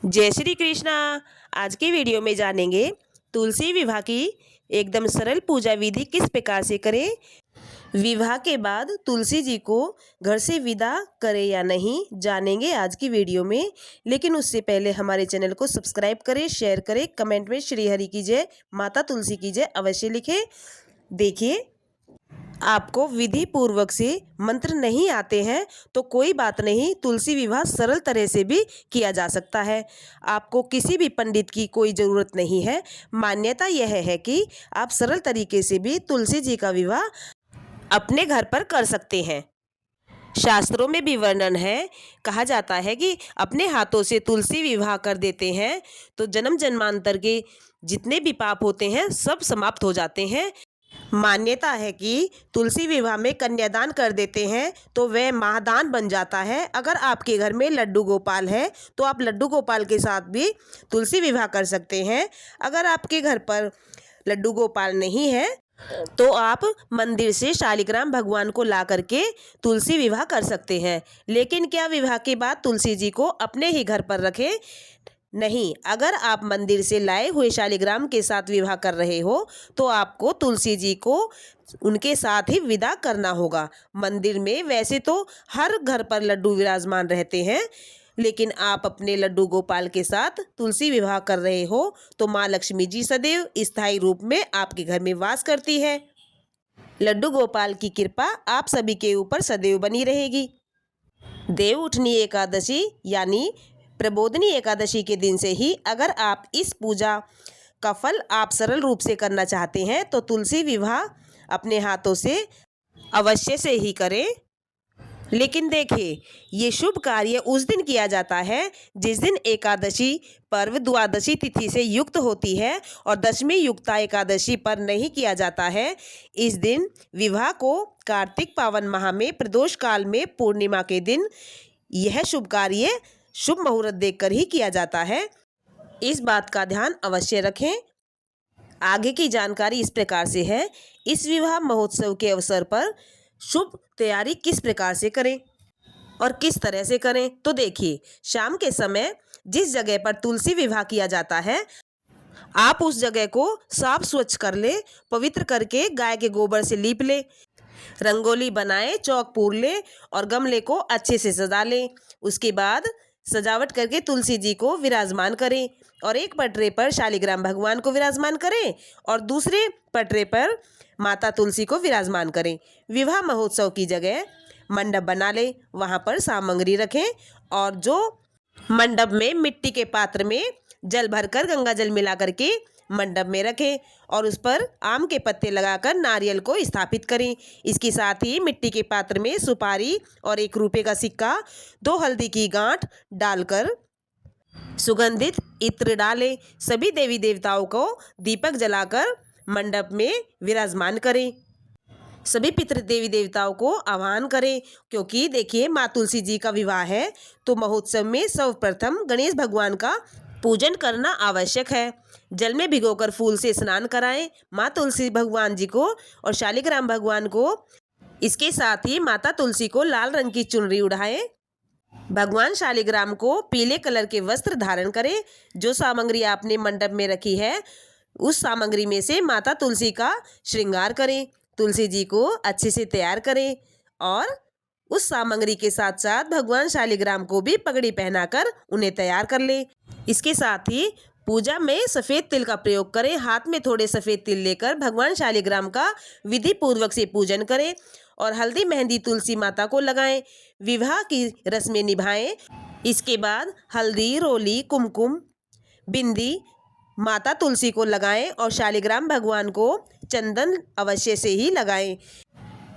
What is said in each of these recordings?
जय श्री कृष्णा। आज की वीडियो में जानेंगे तुलसी विवाह की एकदम सरल पूजा विधि किस प्रकार से करें। विवाह के बाद तुलसी जी को घर से विदा करें या नहीं, जानेंगे आज की वीडियो में। लेकिन उससे पहले हमारे चैनल को सब्सक्राइब करें, शेयर करें, कमेंट में श्री हरि की जय, माता तुलसी की जय अवश्य लिखें। देखिए, आपको विधि पूर्वक से मंत्र नहीं आते हैं तो कोई बात नहीं, तुलसी विवाह सरल तरह से भी किया जा सकता है। आपको किसी भी पंडित की कोई ज़रूरत नहीं है। मान्यता यह है कि आप सरल तरीके से भी तुलसी जी का विवाह अपने घर पर कर सकते हैं। शास्त्रों में भी वर्णन है, कहा जाता है कि अपने हाथों से तुलसी विवाह कर देते हैं तो जन्म जन्मांतर के जितने भी पाप होते हैं सब समाप्त हो जाते हैं। मान्यता है कि तुलसी विवाह में कन्यादान कर देते हैं तो वह महादान बन जाता है। अगर आपके घर में लड्डू गोपाल है तो आप लड्डू गोपाल के साथ भी तुलसी विवाह कर सकते हैं। अगर आपके घर पर लड्डू गोपाल नहीं है तो आप मंदिर से शालिग्राम भगवान को ला करके तुलसी विवाह कर सकते हैं। लेकिन क्या विवाह के बाद तुलसी जी को अपने ही घर पर रखें? नहीं, अगर आप मंदिर से लाए हुए शालिग्राम के साथ विवाह कर रहे हो तो आपको तुलसी जी को उनके साथ ही विदा करना होगा। मंदिर में वैसे तो हर घर पर लड्डू विराजमान रहते हैं, लेकिन आप अपने लड्डू गोपाल के साथ तुलसी विवाह कर रहे हो तो माँ लक्ष्मी जी सदैव स्थायी रूप में आपके घर में वास करती है। लड्डू गोपाल की कृपा आप सभी के ऊपर सदैव बनी रहेगी। देव उठनी एकादशी यानी प्रबोधनी एकादशी के दिन से ही अगर आप इस पूजा का फल आप सरल रूप से करना चाहते हैं तो तुलसी विवाह अपने हाथों से अवश्य से ही करें। लेकिन देखिए, ये शुभ कार्य उस दिन किया जाता है जिस दिन एकादशी पर्व द्वादशी तिथि से युक्त होती है और दशमी युक्ता एकादशी पर नहीं किया जाता है। इस दिन विवाह को कार्तिक पावन माह में प्रदोष काल में पूर्णिमा के दिन यह शुभ कार्य शुभ मुहूर्त देखकर ही किया जाता है। इस बात का ध्यान अवश्य रखें। आगे की जानकारी इस प्रकार से है, इस विवाह महोत्सव के अवसर पर शुभ तैयारी किस प्रकार से करें और किस तरह से करें। तो देखिए, शाम के समय जिस जगह पर तुलसी विवाह किया जाता है आप उस जगह को साफ स्वच्छ कर ले, पवित्र करके गाय के गोबर से लीप ले, रंगोली बनाए, चौक पूर ले और गमले को अच्छे से सजा ले। उसके बाद सजावट करके तुलसी जी को विराजमान करें और एक पटरे पर शालिग्राम भगवान को विराजमान करें और दूसरे पटरे पर माता तुलसी को विराजमान करें। विवाह महोत्सव की जगह मंडप बना ले, वहाँ पर सामग्री रखें और जो मंडप में मिट्टी के पात्र में जल भरकर गंगा जल मिला करके मंडप में रखें और उस पर आम के पत्ते लगाकर नारियल को स्थापित करें। इसके साथ ही मिट्टी के पात्र में सुपारी और 1 रुपये का सिक्का, 2 हल्दी की गांठ डालकर सुगंधित इत्र डालें। सभी देवी देवताओं को दीपक जलाकर मंडप में विराजमान करें। सभी पितृ देवी देवताओं को आह्वान करें, क्योंकि देखिए माँ तुलसी जी का विवाह है तो महोत्सव में सर्वप्रथम गणेश भगवान का पूजन करना आवश्यक है। जल में भिगोकर फूल से स्नान कराएं माँ तुलसी भगवान जी को और शालिग्राम भगवान को। इसके साथ ही माता तुलसी को लाल रंग की चुनरी उड़ाएं। भगवान शालिग्राम को पीले कलर के वस्त्र धारण करें। जो सामग्री आपने मंडप में रखी है उस सामग्री में से माता तुलसी का श्रृंगार करें। तुलसी जी को अच्छे से तैयार करें और उस सामग्री के साथ साथ भगवान शालिग्राम को भी पगड़ी पहनाकर उन्हें तैयार कर लें। इसके साथ ही पूजा में सफ़ेद तिल का प्रयोग करें। हाथ में थोड़े सफ़ेद तिल लेकर भगवान शालिग्राम का विधि पूर्वक से पूजन करें और हल्दी मेहंदी तुलसी माता को लगाएं। विवाह की रस्में निभाएं। इसके बाद हल्दी, रोली, कुमकुम, बिंदी माता तुलसी को लगाएं और शालिग्राम भगवान को चंदन अवश्य से ही लगाएं।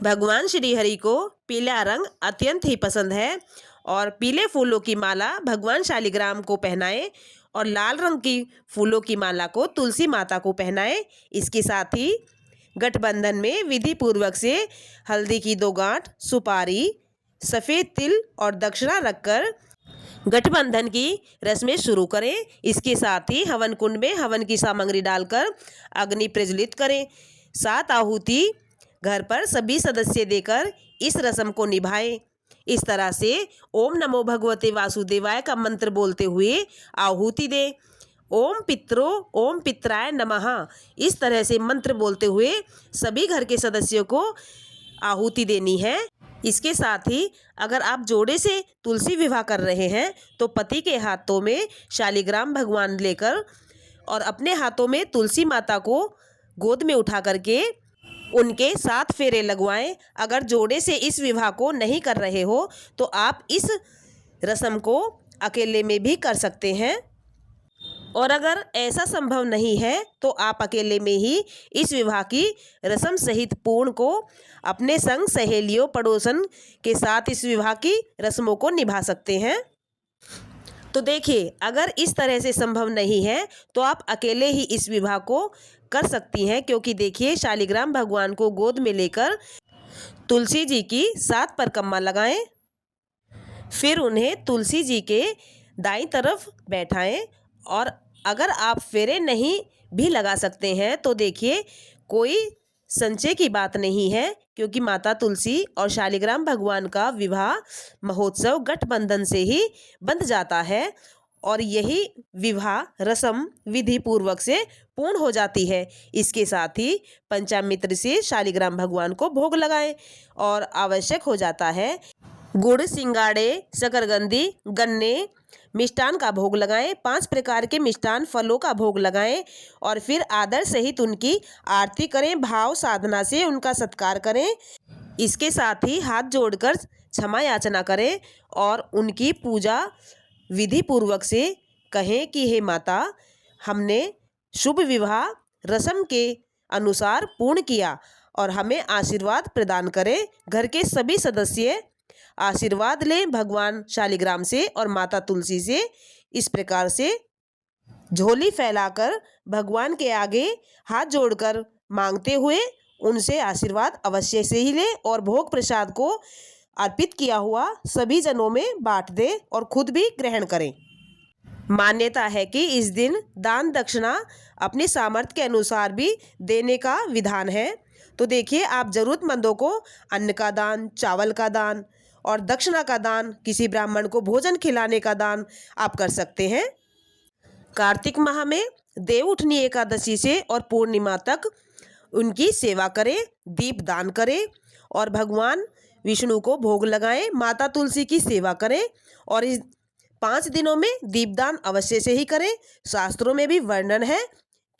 भगवान श्री हरि को पीला रंग अत्यंत ही पसंद है और पीले फूलों की माला भगवान शालिग्राम को पहनाएं और लाल रंग की फूलों की माला को तुलसी माता को पहनाएं। इसके साथ ही गठबंधन में विधि पूर्वक से हल्दी की 2 गांठ, सुपारी, सफ़ेद तिल और दक्षिणा रखकर गठबंधन की रस्में शुरू करें। इसके साथ ही हवन कुंड में हवन की सामग्री डालकर अग्नि प्रज्वलित करें। 7 आहुति घर पर सभी सदस्य देकर इस रस्म को निभाएं। इस तरह से ओम नमो भगवते वासुदेवाय का मंत्र बोलते हुए आहुति दें। ओम पित्रो ओम पित्राय नमः, इस तरह से मंत्र बोलते हुए सभी घर के सदस्यों को आहुति देनी है। इसके साथ ही अगर आप जोड़े से तुलसी विवाह कर रहे हैं तो पति के हाथों में शालिग्राम भगवान लेकर और अपने हाथों में तुलसी माता को गोद में उठा करके उनके 7 फेरे लगवाएं। अगर जोड़े से इस विवाह को नहीं कर रहे हो तो आप इस रस्म को अकेले में भी कर सकते हैं, और अगर ऐसा संभव नहीं है तो आप अकेले में ही इस विवाह की रस्म सहित पूर्ण को अपने संग सहेलियों पड़ोसन के साथ इस विवाह की रस्मों को निभा सकते हैं। तो देखिए, अगर इस तरह से संभव नहीं है तो आप अकेले ही इस विवाह को कर सकती हैं, क्योंकि देखिए शालिग्राम भगवान को गोद में लेकर तुलसी जी की 7 परिक्रमा लगाएं, फिर उन्हें तुलसी जी के दाईं तरफ बैठाएं। और अगर आप फेरे नहीं भी लगा सकते हैं तो देखिए कोई संशय की बात नहीं है, क्योंकि माता तुलसी और शालिग्राम भगवान का विवाह महोत्सव गठबंधन से ही बंध जाता है और यही विवाह रस्म विधि पूर्वक से पूर्ण हो जाती है। इसके साथ ही पंचामृत से शालिग्राम भगवान को भोग लगाएं और आवश्यक हो जाता है गुड़, सिंगाड़े, शकरकंदी, गन्ने, मिष्टान का भोग लगाएं। 5 प्रकार के मिष्टान फलों का भोग लगाएं और फिर आदर सहित उनकी आरती करें, भाव साधना से उनका सत्कार करें। इसके साथ ही हाथ जोड़कर क्षमा याचना करें और उनकी पूजा विधि पूर्वक से कहें कि हे माता, हमने शुभ विवाह रस्म के अनुसार पूर्ण किया और हमें आशीर्वाद प्रदान करें। घर के सभी सदस्य आशीर्वाद लें भगवान शालिग्राम से और माता तुलसी से। इस प्रकार से झोली फैलाकर भगवान के आगे हाथ जोड़कर मांगते हुए उनसे आशीर्वाद अवश्य से ही लें और भोग प्रसाद को अर्पित किया हुआ सभी जनों में बांट दें और खुद भी ग्रहण करें। मान्यता है कि इस दिन दान दक्षिणा अपने सामर्थ्य के अनुसार भी देने का विधान है। तो देखिए, आप जरूरतमंदों को अन्न का दान, चावल का दान और दक्षिणा का दान, किसी ब्राह्मण को भोजन खिलाने का दान आप कर सकते हैं। कार्तिक माह में देवउठनी एकादशी से और पूर्णिमा तक उनकी सेवा करें, दीप दान करें और भगवान विष्णु को भोग लगाएं, माता तुलसी की सेवा करें और इस 5 दिनों में दीपदान अवश्य से ही करें। शास्त्रों में भी वर्णन है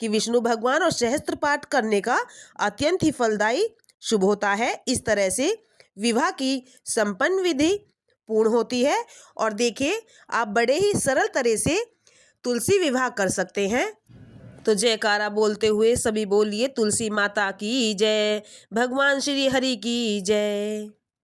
कि विष्णु भगवान और सहस्त्र पाठ करने का अत्यंत ही फलदायी शुभ होता है। इस तरह से विवाह की संपन्न विधि पूर्ण होती है और देखिए आप बड़े ही सरल तरह से तुलसी विवाह कर सकते हैं। तो जयकारा बोलते हुए सभी बोलिए तुलसी माता की जय, भगवान श्री हरि की जय।